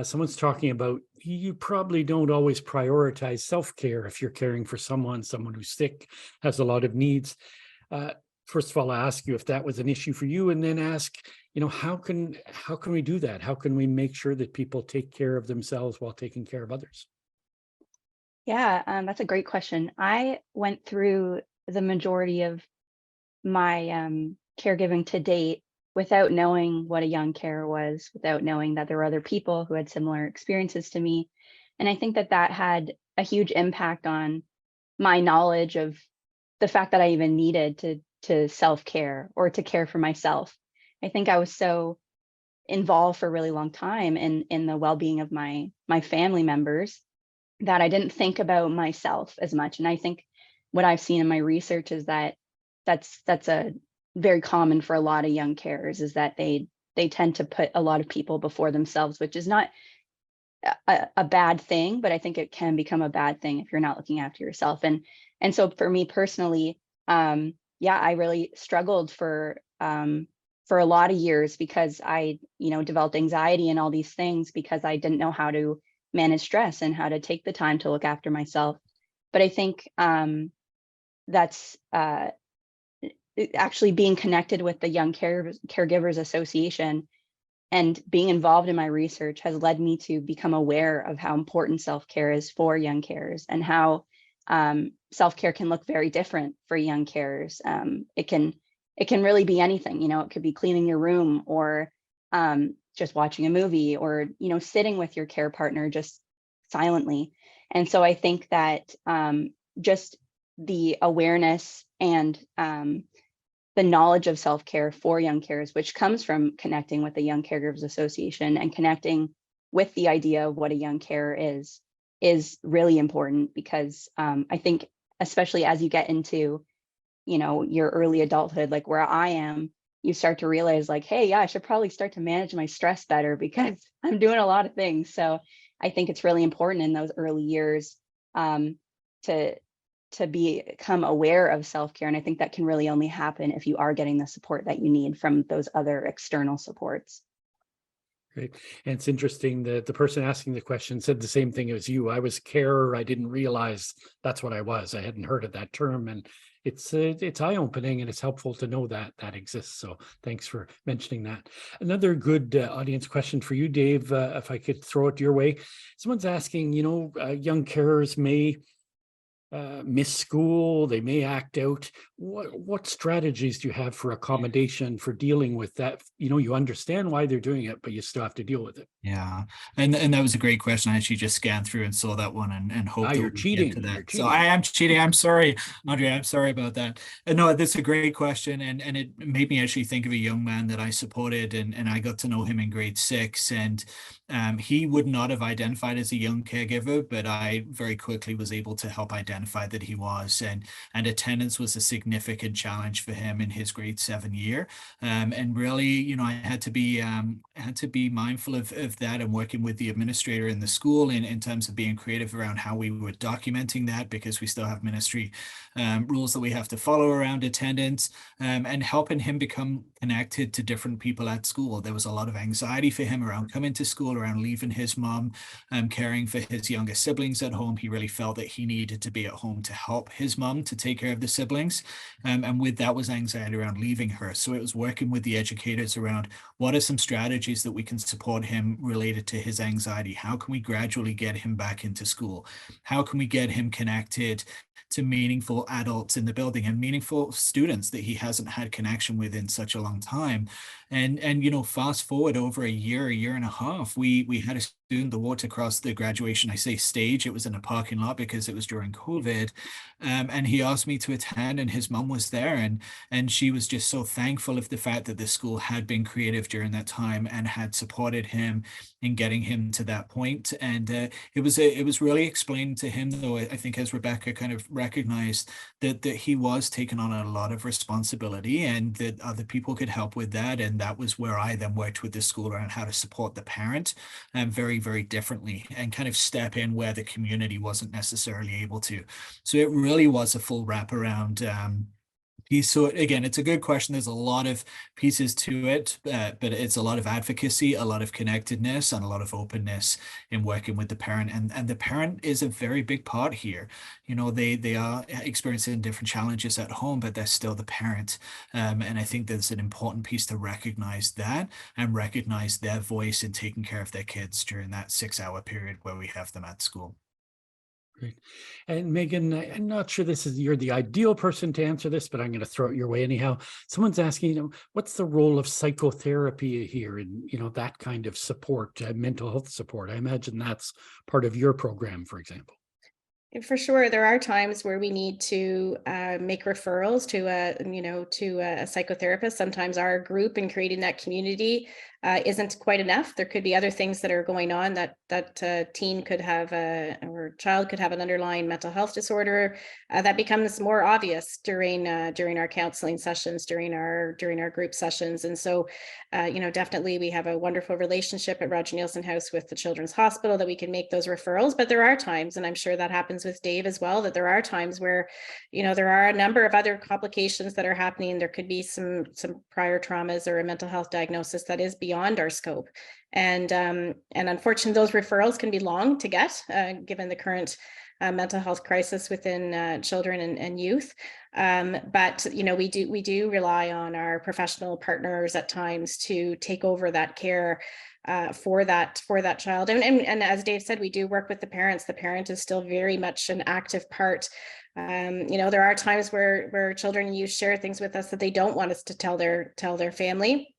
Someone's talking about you probably don't always prioritize self-care if you're caring for someone who's sick, has a lot of needs. First of all, I ask you if that was an issue for you, and then ask, how can we do that? How can we make sure that people take care of themselves while taking care of others? Yeah, that's a great question. I went through the majority of my caregiving to date without knowing what a young carer was, without knowing that there were other people who had similar experiences to me. And I think that that had a huge impact on my knowledge of the fact that I even needed to self-care or to care for myself. I think I was so involved for a really long time in the well-being of my family members that I didn't think about myself as much. And I think what I've seen in my research is that that's a very common for a lot of young carers, is that they tend to put a lot of people before themselves, which is not a bad thing, but I think it can become a bad thing if you're not looking after yourself. And so for me personally, yeah, I really struggled for a lot of years because I, developed anxiety and all these things because I didn't know how to manage stress and how to take the time to look after myself. But I think that's actually being connected with the Young Caregivers Association and being involved in my research has led me to become aware of how important self-care is for young carers, and how self-care can look very different for young carers. It can really be anything. It could be cleaning your room, or just watching a movie, or sitting with your care partner just silently. And so I think that just the awareness and the knowledge of self-care for young carers, which comes from connecting with the Young Caregivers Association and connecting with the idea of what a young carer is really important, because I think especially as you get into, your early adulthood, like where I am, you start to realize like, hey, yeah, I should probably start to manage my stress better because I'm doing a lot of things. So I think it's really important in those early years to become aware of self-care. And I think that can really only happen if you are getting the support that you need from those other external supports. Great. And it's interesting that the person asking the question said the same thing as you. I was a carer. I didn't realize that's what I was. I hadn't heard of that term. And it's eye-opening, and it's helpful to know that exists. So thanks for mentioning that. Another good audience question for you, Dave, if I could throw it your way. Someone's asking, young carers may miss school, they may act out. What strategies do you have for accommodation, for dealing with that? You understand why they're doing it, but you still have to deal with it. Yeah, and that was a great question. I actually just scanned through and saw that one and hoped that You're we'd cheating. get to that. You're cheating. So I am cheating. I'm sorry, Andre. I'm sorry about that. No, that's a great question, and it made me actually think of a young man that I supported, and I got to know him in grade 6, and he would not have identified as a young caregiver, but I very quickly was able to help identify that he was, and attendance was a significant challenge for him in his grade 7 year, and really, I had to be mindful of that, and working with the administrator in the school in terms of being creative around how we were documenting that, because we still have ministry rules that we have to follow around attendance, and helping him become connected to different people at school. There was a lot of anxiety for him around coming to school, around leaving his mom, caring for his younger siblings at home. He really felt that he needed to be at home to help his mom to take care of the siblings, and with that was anxiety around leaving her. So it was working with the educators around what are some strategies that we can support him related to his anxiety. How can we gradually get him back into school? How can we get him connected to meaningful adults in the building and meaningful students that he hasn't had connection with in such a long time? And fast forward over a year and a half, we had a student that walked across the graduation, I say stage, it was in a parking lot because it was during COVID. And he asked me to attend, and his mum was there, and she was just so thankful of the fact that the school had been creative during that time and had supported him in getting him to that point. And it was really explained to him, though, I think, as Rebecca kind of recognized, that he was taking on a lot of responsibility and that other people could help with that. And that was where I then worked with the school around how to support the parent very, very differently and kind of step in where the community wasn't necessarily able to. So it really was a full wraparound piece. So again, it's a good question. There's a lot of pieces to it, but it's a lot of advocacy, a lot of connectedness, and a lot of openness in working with the parent. And the parent is a very big part here. You know, they are experiencing different challenges at home, but they're still the parent. And I think there's an important piece to recognize that and recognize their voice in taking care of their kids during that 6-hour period where we have them at school. Great. And Megan, I'm not sure you're the ideal person to answer this, but I'm going to throw it your way anyhow. Someone's asking, what's the role of psychotherapy here in, that kind of support, mental health support? I imagine that's part of your program, for example. For sure, there are times where we need to make referrals to a psychotherapist. Sometimes our group and creating that community isn't quite enough. There could be other things that are going on that teen could have or child could have an underlying mental health disorder that becomes more obvious during our counseling sessions, during our group sessions. And so, definitely we have a wonderful relationship at Roger Neilson House with the Children's Hospital that we can make those referrals. But there are times, and I'm sure that happens with Dave as well, that there are times where, there are a number of other complications that are happening. There could be some prior traumas or a mental health diagnosis that is beyond our scope. And unfortunately, those referrals can be long to get, given the current mental health crisis within children and youth. But we do rely on our professional partners at times to take over that care for that child. And as Dave said, we do work with the parents. The parent is still very much an active part. There are times where children and youth share things with us that they don't want us to tell their family.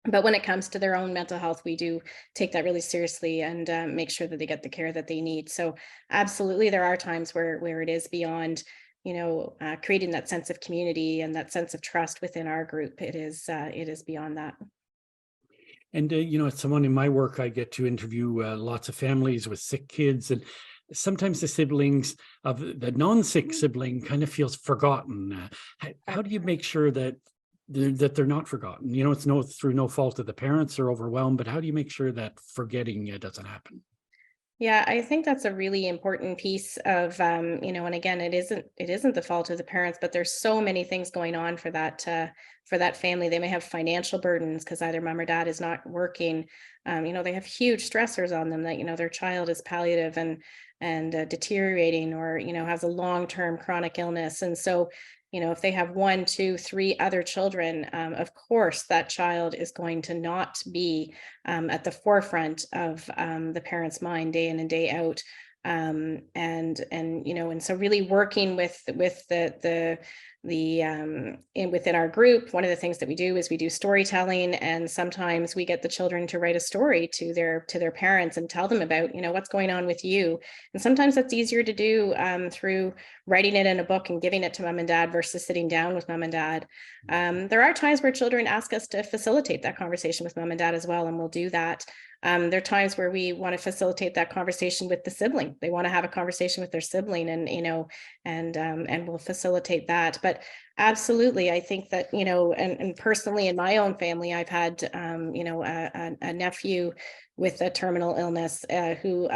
But when it comes to their own mental health, we do take that really seriously and make sure that they get the care that they need. So absolutely, there are times where it is beyond, creating that sense of community and that sense of trust within our group. It is beyond that. And, as someone in my work, I get to interview lots of families with sick kids, and sometimes the siblings of the non-sick sibling kind of feels forgotten. How do you make sure that they're not forgotten? It's through no fault of the parents or overwhelmed, but how do you make sure that forgetting doesn't happen? Yeah, I think that's a really important piece of, and again, it isn't the fault of the parents, but there's so many things going on for that family. They may have financial burdens because either mom or dad is not working. They have huge stressors on them that, their child is palliative and deteriorating, or, has a long-term chronic illness. And so, if they have 1, 2, 3 other children, of course, that child is going to not be at the forefront of the parent's mind day in and day out. And so really working with within our group, one of the things that we do is we do storytelling, and sometimes we get the children to write a story to their parents and tell them about, what's going on with you. And sometimes that's easier to do through writing it in a book and giving it to mom and dad versus sitting down with mom and dad. There are times where children ask us to facilitate that conversation with mom and dad as well, and we'll do that. There are times where we want to facilitate that conversation with the sibling. They want to have a conversation with their sibling, and we'll facilitate that. But absolutely, I think that, and personally in my own family, I've had, a nephew with a terminal illness who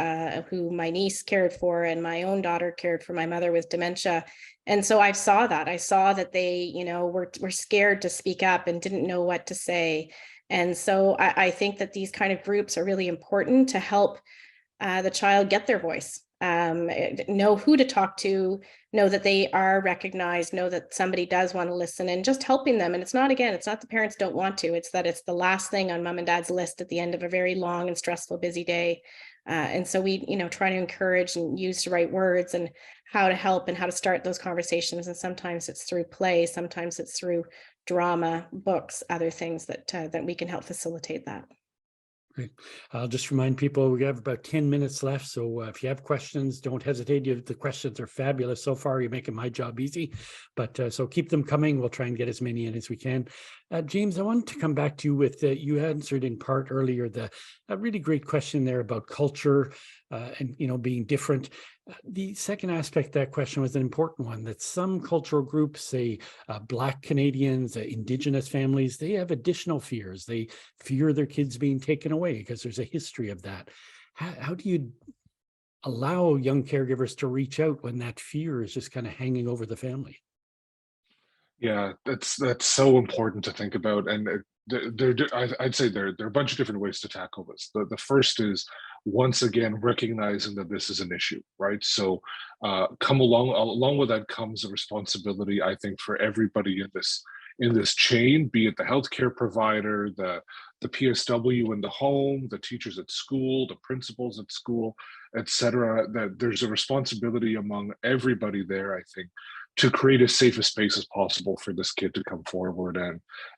my niece cared for, and my own daughter cared for my mother with dementia. And so I saw that they, were scared to speak up and didn't know what to say. And so I think that these kind of groups are really important to help the child get their voice, know who to talk to, know that they are recognized, know that somebody does want to listen, and just helping them. And it's not the parents don't want to, it's that it's the last thing on mom and dad's list at the end of a very long and stressful, busy day. And so we, try to encourage and use the right words and how to help and how to start those conversations. And sometimes it's through play, sometimes it's through drama, books, other things that we can help facilitate that. Great. I'll just remind people we have about 10 minutes left. So if you have questions, don't hesitate. The questions are fabulous so far. You're making my job easy, but so keep them coming. We'll try and get as many in as we can. James, I wanted to come back to you with, you answered in part earlier, a really great question there about culture and, being different. The second aspect of that question was an important one, that some cultural groups, say Black Canadians, Indigenous families, they have additional fears. They fear their kids being taken away because there's a history of that. How do you allow young caregivers to reach out when that fear is just kind of hanging over the family? Yeah, that's so important to think about, and I'd say there are a bunch of different ways to tackle this. The first is, once again, recognizing that this is an issue, right? So come along with that comes a responsibility, I think, for everybody in this chain, be it the healthcare provider, the PSW in the home, the teachers at school, the principals at school, etc. That there's a responsibility among everybody there, I think, to create as safe a space as possible for this kid to come forward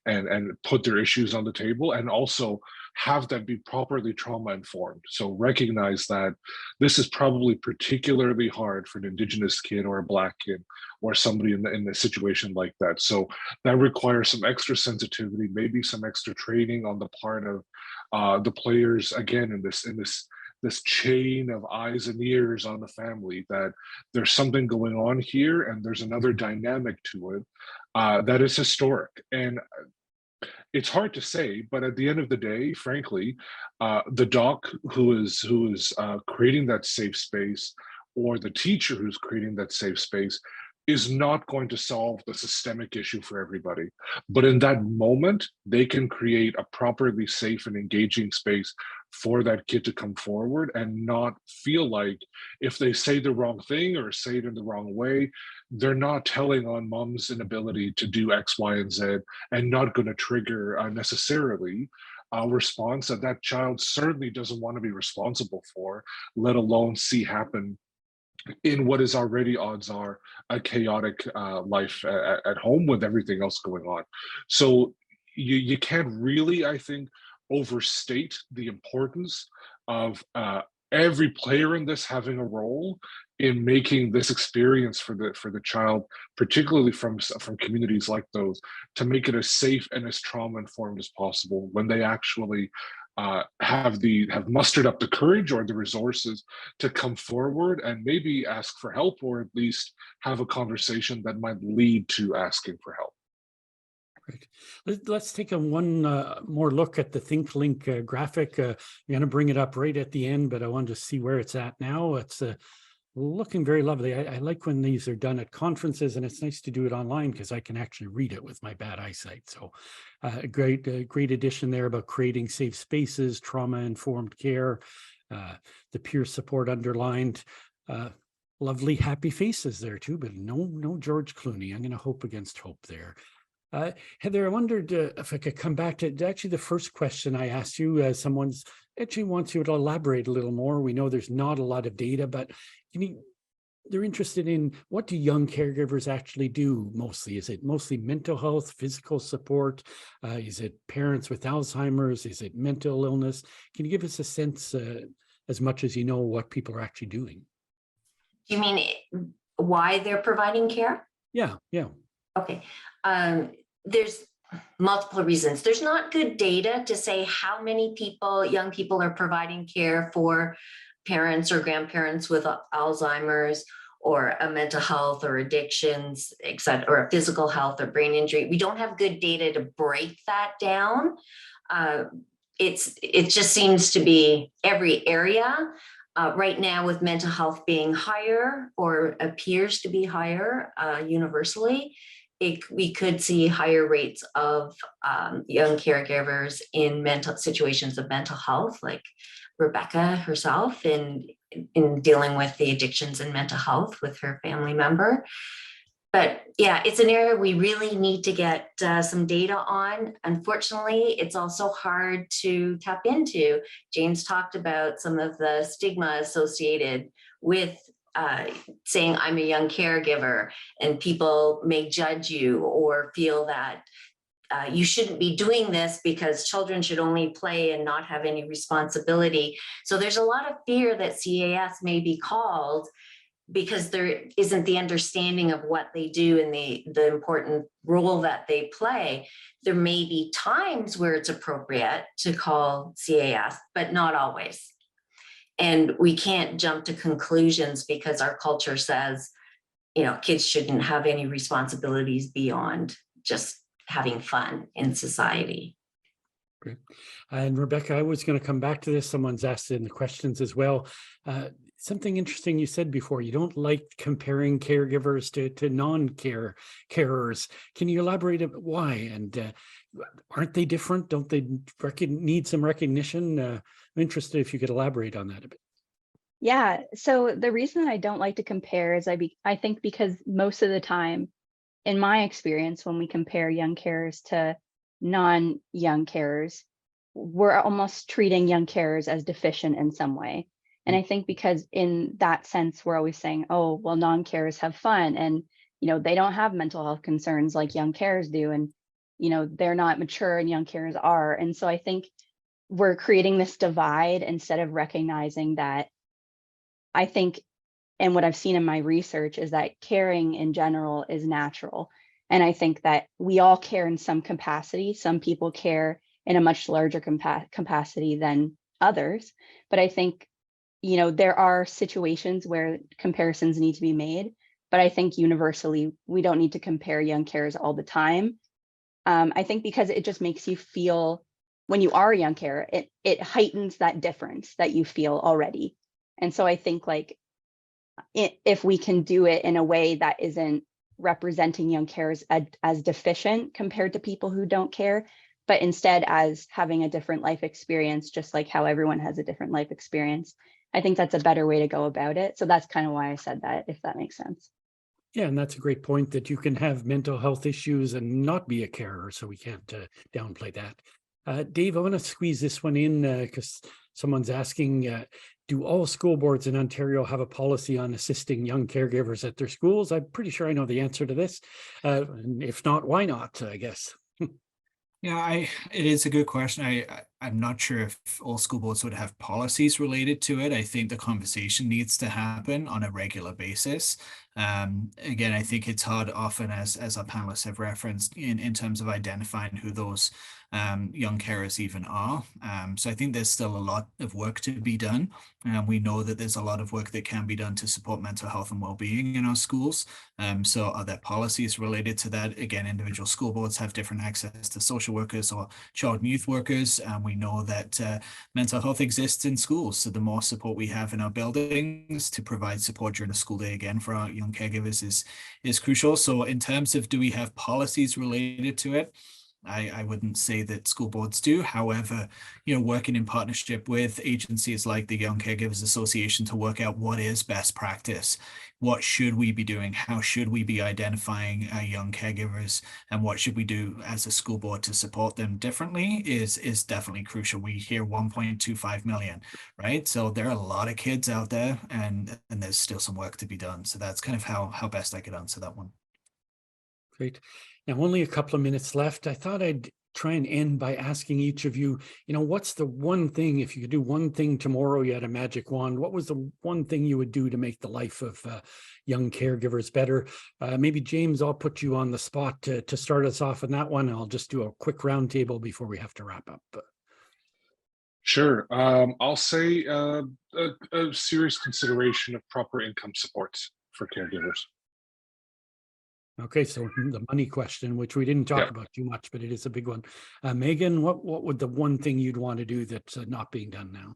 and put their issues on the table, and also have that be properly trauma informed. So recognize that this is probably particularly hard for an Indigenous kid or a Black kid or somebody in a situation like that. So that requires some extra sensitivity, maybe some extra training on the part of the players, again, in this chain of eyes and ears on the family, that there's something going on here and there's another dynamic to it that is historic. And it's hard to say, but at the end of the day, frankly, the doc who is creating that safe space, or the teacher who's creating that safe space, is not going to solve the systemic issue for everybody. But in that moment, they can create a properly safe and engaging space for that kid to come forward and not feel like if they say the wrong thing or say it in the wrong way, they're not telling on mom's inability to do X, Y, and Z, and not going to trigger necessarily a response that that child certainly doesn't want to be responsible for, let alone see happen in what is already, odds are, a chaotic life at home with everything else going on. So you can't really, I think, overstate the importance of every player in this having a role in making this experience for the child, particularly from communities like those, to make it as safe and as trauma informed as possible when they actually have mustered up the courage or the resources to come forward and maybe ask for help, or at least have a conversation that might lead to asking for help. Right. Let's take one more look at the ThinkLink graphic. I'm going to bring it up right at the end, but I wanted to see where it's at now. It's looking very lovely. I like when these are done at conferences, and it's nice to do it online because I can actually read it with my bad eyesight. So a great addition there about creating safe spaces, trauma-informed care, the peer support underlined. Lovely happy faces there too, but no George Clooney. I'm going to hope against hope there. Heather, I wondered if I could come back to actually the first question I asked you. Someone's actually wants you to elaborate a little more. We know there's not a lot of data, but they're interested in, what do young caregivers actually do mostly? Is it mostly mental health, physical support? Is it parents with Alzheimer's? Is it mental illness? Can you give us a sense, as much as you know, what people are actually doing? Do you mean why they're providing care? Yeah. Okay. There's multiple reasons. There's not good data to say how many young people are providing care for parents or grandparents with Alzheimer's, or a mental health or addictions, etc., or a physical health or brain injury. We don't have good data to break that down. It just seems to be every area. Right now, with mental health being higher, or appears to be higher universally, we could see higher rates of young caregivers in situations of mental health, like Rebecca herself in dealing with the addictions and mental health with her family member. But yeah, it's an area we really need to get some data on. Unfortunately, it's also hard to tap into. James talked about some of the stigma associated with saying I'm a young caregiver, and people may judge you or feel that you shouldn't be doing this because children should only play and not have any responsibility. So there's a lot of fear that CAS may be called because there isn't the understanding of what they do and the important role that they play. There may be times where it's appropriate to call CAS, but not always. And we can't jump to conclusions because our culture says, you know, kids shouldn't have any responsibilities beyond just having fun in society. Great. And Rebecca, I was going to come back to this. Someone's asked in the questions as well. Something interesting you said before, you don't like comparing caregivers to non-carers. Can you elaborate a bit why? And aren't they different? Don't they need some recognition? I'm interested if you could elaborate on that a bit. Yeah, so the reason I don't like to compare is I think because most of the time, in my experience, when we compare young carers to non-young carers, we're almost treating young carers as deficient in some way. And I think because in that sense, we're always saying, oh, well, non-carers have fun and, you know, they don't have mental health concerns like young carers do. And, you know, they're not mature and young carers are. And so I think we're creating this divide instead of recognizing that I think, and what I've seen in my research is that caring in general is natural. And I think that we all care in some capacity. Some people care in a much larger capacity than others. But I think, you know, there are situations where comparisons need to be made. But I think universally, we don't need to compare young carers all the time. I think because it just makes you feel, when you are a young carer, it heightens that difference that you feel already. And so I think like if we can do it in a way that isn't representing young carers as deficient compared to people who don't care, but instead as having a different life experience, just like how everyone has a different life experience, I think that's a better way to go about it. So that's kind of why I said that, if that makes sense. Yeah, and that's a great point that you can have mental health issues and not be a carer. So we can't downplay that. Dave, I want to squeeze this one in because someone's asking, do all school boards in Ontario have a policy on assisting young caregivers at their schools? I'm pretty sure I know the answer to this. And if not, why not, I guess? Yeah, it is a good question. I'm not sure if all school boards would have policies related to it. I think the conversation needs to happen on a regular basis. Again, I think it's hard often, as our panelists have referenced, in terms of identifying who those young carers even are. So I think there's still a lot of work to be done. We know that there's a lot of work that can be done to support mental health and well-being in our schools. So are there policies related to that? Again, individual school boards have different access to social workers or child and youth workers. We know that mental health exists in schools. So the more support we have in our buildings to provide support during the school day, again, for our young caregivers is crucial. So in terms of, do we have policies related to it? I wouldn't say that school boards do. However, you know, working in partnership with agencies like the Young Caregivers Association to work out what is best practice, what should we be doing, how should we be identifying young caregivers, and what should we do as a school board to support them differently is definitely crucial. We hear 1.25 million, right? So there are a lot of kids out there, and there's still some work to be done. So that's kind of how best I could answer that one. Great. Now, only a couple of minutes left. I thought I'd try and end by asking each of you, you know, what's the one thing, if you could do one thing tomorrow, you had a magic wand, what was the one thing you would do to make the life of young caregivers better? Maybe James, I'll put you on the spot to start us off on that one. I'll just do a quick roundtable before we have to wrap up. Sure. I'll say a serious consideration of proper income supports for caregivers. Okay, so the money question, which we didn't talk about too much, but it is a big one. Megan, what would the one thing you'd want to do that's not being done now?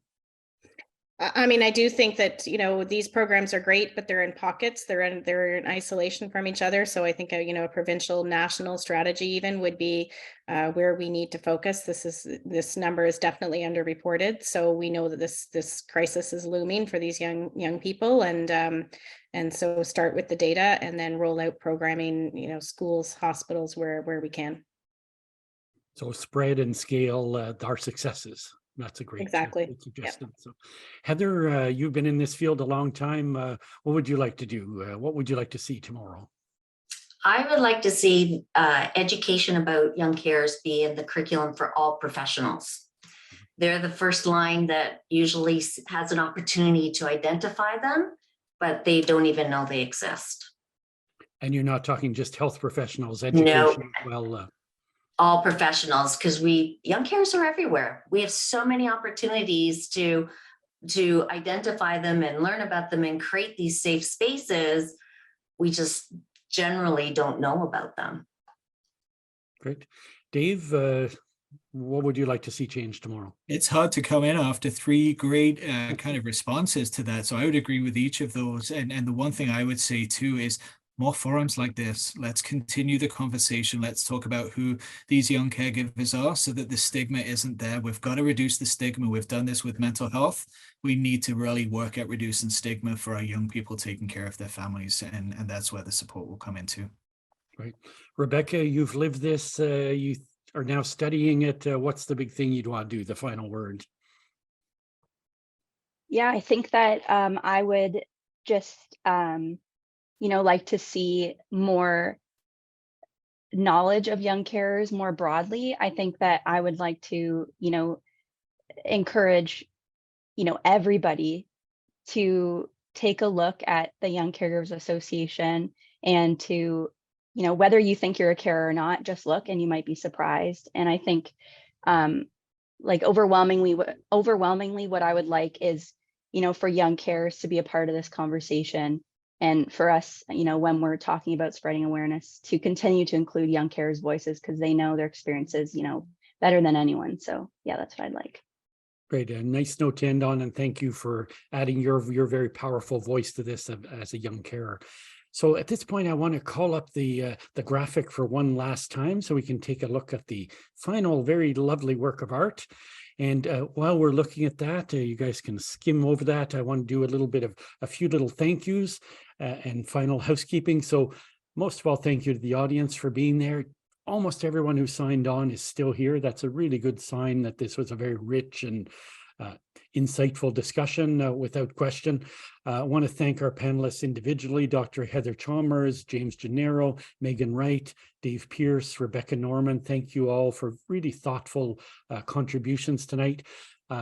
I mean, I do think that, you know, these programs are great, but they're in pockets. They're in isolation from each other. So I think, you know, a provincial, national strategy even would be where we need to focus. This number is definitely underreported. So we know that this crisis is looming for these young people, and so start with the data and then roll out programming, you know, schools, hospitals, where we can. So spread and scale our successes. That's a great suggestion. Yep. So Heather, you've been in this field a long time. What would you like to do? What would you like to see tomorrow? I would like to see education about young carers be in the curriculum for all professionals. They're the first line that usually has an opportunity to identify them, but they don't even know they exist. And you're not talking just health professionals, No, education as well. all professionals, because young carers are everywhere. We have so many opportunities to identify them and learn about them and create these safe spaces. We just generally don't know about them. Great. Dave, what would you like to see change tomorrow? It's hard to come in after three great kind of responses to that. So I would agree with each of those. And the one thing I would say too is more forums like this. Let's continue the conversation. Let's talk about who these young caregivers are so that the stigma isn't there. We've got to reduce the stigma. We've done this with mental health. We need to really work at reducing stigma for our young people taking care of their families. And that's where the support will come into. Right. Rebecca, you've lived this, you are now studying it. What's the big thing you'd want to do, the final word? Yeah, I think that I would just, like to see more knowledge of young carers more broadly. I think that I would like to, encourage, everybody to take a look at the Young Caregivers Association and to, whether you think you're a carer or not, just look and you might be surprised. And I think overwhelmingly what I would like is, for young carers to be a part of this conversation. And for us, when we're talking about spreading awareness, to continue to include young carers' voices because they know their experiences, better than anyone. So yeah, that's what I'd like. Great. A nice note to end on, and thank you for adding your very powerful voice to this as a young carer. So at this point, I want to call up the graphic for one last time so we can take a look at the final very lovely work of art. And while we're looking at that, you guys can skim over that. I want to do a few little thank yous and final housekeeping. So most of all, thank you to the audience for being there. Almost everyone who signed on is still here. That's a really good sign that this was a very rich and insightful discussion without question. I want to thank our panelists individually, Dr. Heather Chalmers, James Gennaro, Megan Wright, Dave Pierce, Rebecca Norman. Thank you all for really thoughtful contributions tonight.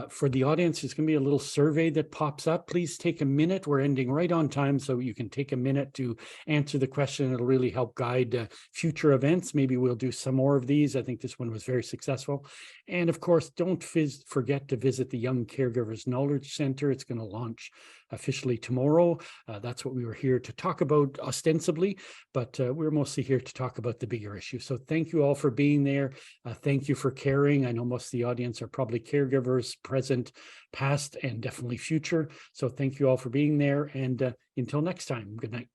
For the audience, there's going to be a little survey that pops up. Please take a minute. We're ending right on time, so you can take a minute to answer the question. It'll really help guide future events. Maybe we'll do some more of these. I think this one was very successful. And of course, don't forget to visit the Young Caregivers Knowledge Center. It's going to launch officially tomorrow. That's what we were here to talk about ostensibly, but we're mostly here to talk about the bigger issue. So thank you all for being there. Thank you for caring. I know most of the audience are probably caregivers, present, past, and definitely future. So thank you all for being there. And until next time, good night.